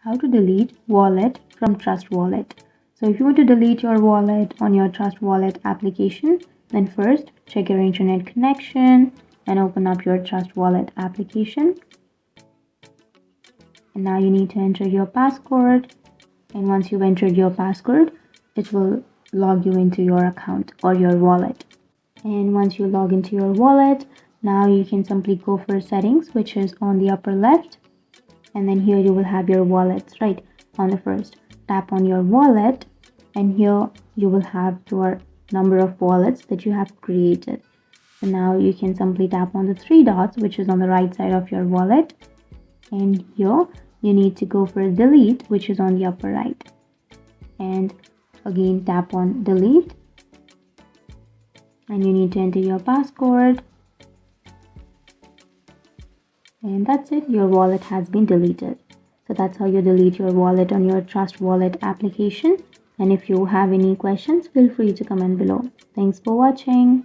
how to delete wallet from Trust Wallet. So if you want to delete your wallet on your Trust Wallet application, then first check your internet connection and open up your Trust Wallet application. And now you need to enter your password. And once you've entered your password, it will log you into your account or your wallet. And once you log into your wallet, now you can simply go for settings, which is on the upper left. And then here you will have your wallets right on the first. Tap on your wallet, and here you will have your number of wallets that you have created. So now you can simply tap on the three dots, which is on the right side of your wallet, and here you need to go for delete, which is on the upper right, and again tap on delete, and you need to enter your password. And that's it, your wallet has been deleted. So that's how you delete your wallet on your Trust Wallet application. And if you have any questions, feel free to comment below. Thanks for watching.